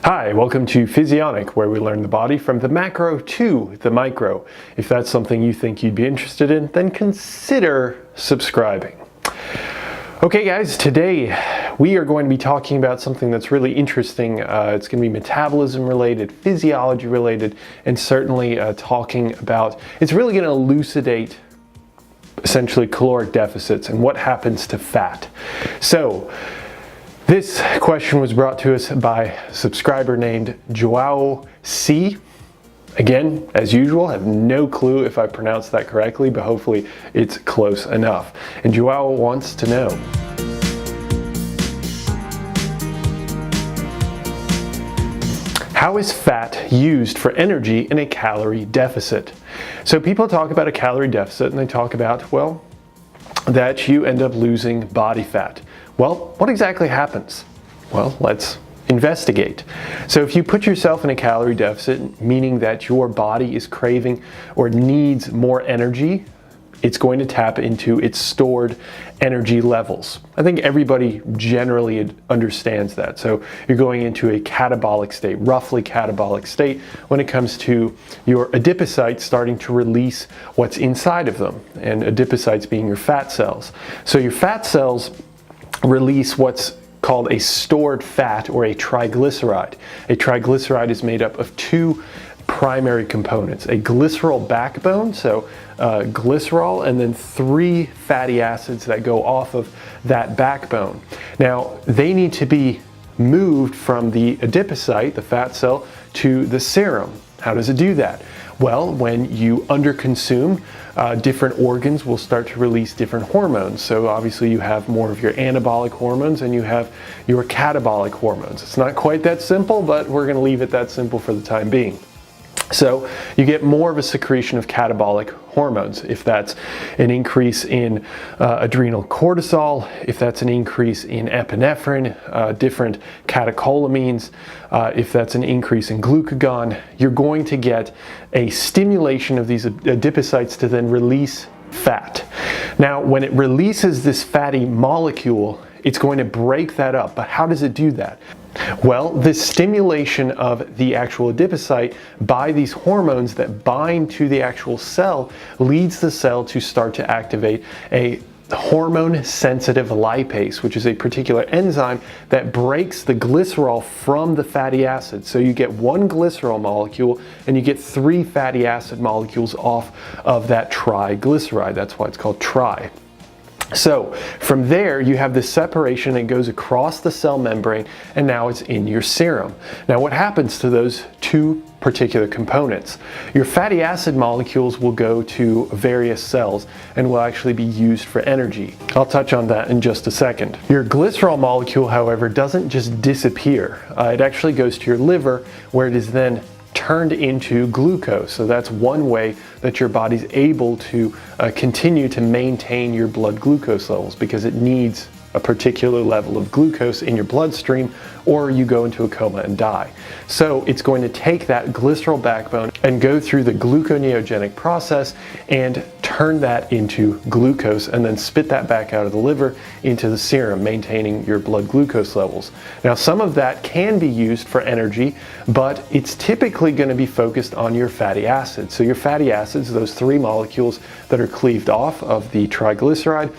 Hi, welcome to Physionic, where we learn the body from the macro to the micro. If that's something you think you'd be interested in, then consider subscribing. Okay guys, today we are going to be talking about something that's really interesting. It's going to be metabolism related, physiology related, and certainly talking about, it's really going to elucidate essentially caloric deficits and what happens to fat. So, this question was brought to us by a subscriber named Joao C. Again, as usual, I have no clue if I pronounced that correctly, but hopefully it's close enough. And Joao wants to know, how is fat used for energy in a calorie deficit? So people talk about a calorie deficit and they talk about, well, that you end up losing body fat. Well, what exactly happens? Well, let's investigate. So if you put yourself in a calorie deficit, meaning that your body is craving or needs more energy, it's going to tap into its stored energy levels. I think everybody generally understands that. So you're going into a catabolic state, roughly catabolic state, when it comes to your adipocytes starting to release what's inside of them, and adipocytes being your fat cells. So your fat cells release what's called a stored fat or a triglyceride. A triglyceride is made up of two primary components: a glycerol backbone, so glycerol, and then three fatty acids that go off of that backbone. Now, they need to be moved from the adipocyte, the fat cell, to the serum. How does it do that? Well, when you underconsume, different organs will start to release different hormones. So obviously you have more of your anabolic hormones and you have your catabolic hormones. It's not quite that simple, but we're going to leave it that simple for the time being. So you get more of a secretion of catabolic hormones. If that's an increase in adrenal cortisol, if that's an increase in epinephrine, different catecholamines, if that's an increase in glucagon, you're going to get a stimulation of these adipocytes to then release fat. Now, when it releases this fatty molecule, it's going to break that up. But how does it do that? Well, this stimulation of the actual adipocyte by these hormones that bind to the actual cell leads the cell to start to activate a hormone-sensitive lipase, which is a particular enzyme that breaks the glycerol from the fatty acid. So you get one glycerol molecule and you get three fatty acid molecules off of that triglyceride. That's why it's called tri. So from there you have this separation that goes across the cell membrane, and now it's in your serum. Now what happens to those two particular components? Your fatty acid molecules will go to various cells and will actually be used for energy. I'll touch on that in just a second. Your glycerol molecule, however, doesn't just disappear. It actually goes to your liver, where it is then turned into glucose. So that's one way that your body's able to continue to maintain your blood glucose levels, because it needs a particular level of glucose in your bloodstream, or you go into a coma and die. So it's going to take that glycerol backbone and go through the gluconeogenic process and turn that into glucose, and then spit that back out of the liver into the serum, maintaining your blood glucose levels. Now, some of that can be used for energy, but it's typically going to be focused on your fatty acids. So your fatty acids, those three molecules that are cleaved off of the triglyceride,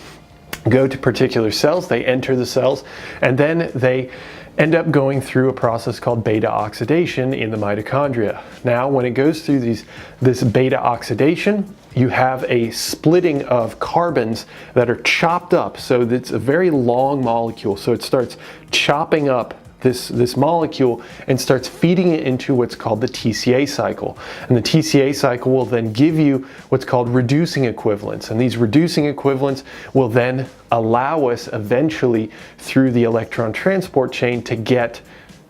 go to particular cells, they enter the cells, and then they end up going through a process called beta oxidation in the mitochondria. Now, when it goes through this beta oxidation, you have a splitting of carbons that are chopped up. So it's a very long molecule. So it starts chopping up this molecule and starts feeding it into what's called the TCA cycle. And the TCA cycle will then give you what's called reducing equivalents. And these reducing equivalents will then allow us eventually through the electron transport chain to get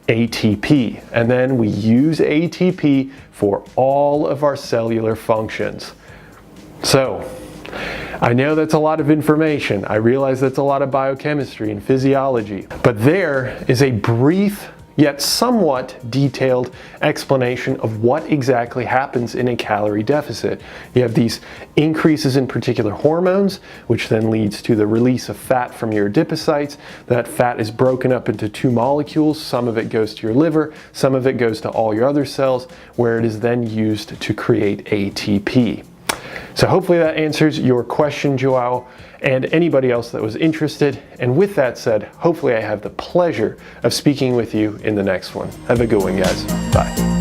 ATP. And then we use ATP for all of our cellular functions. So, I know that's a lot of information. I realize that's a lot of biochemistry and physiology, but there is a brief yet somewhat detailed explanation of what exactly happens in a calorie deficit. You have these increases in particular hormones, which then leads to the release of fat from your adipocytes. That fat is broken up into two molecules. Some of it goes to your liver, some of it goes to all your other cells, where it is then used to create ATP. So hopefully that answers your question, Joao, and anybody else that was interested. And with that said, hopefully I have the pleasure of speaking with you in the next one. Have a good one, guys. Bye.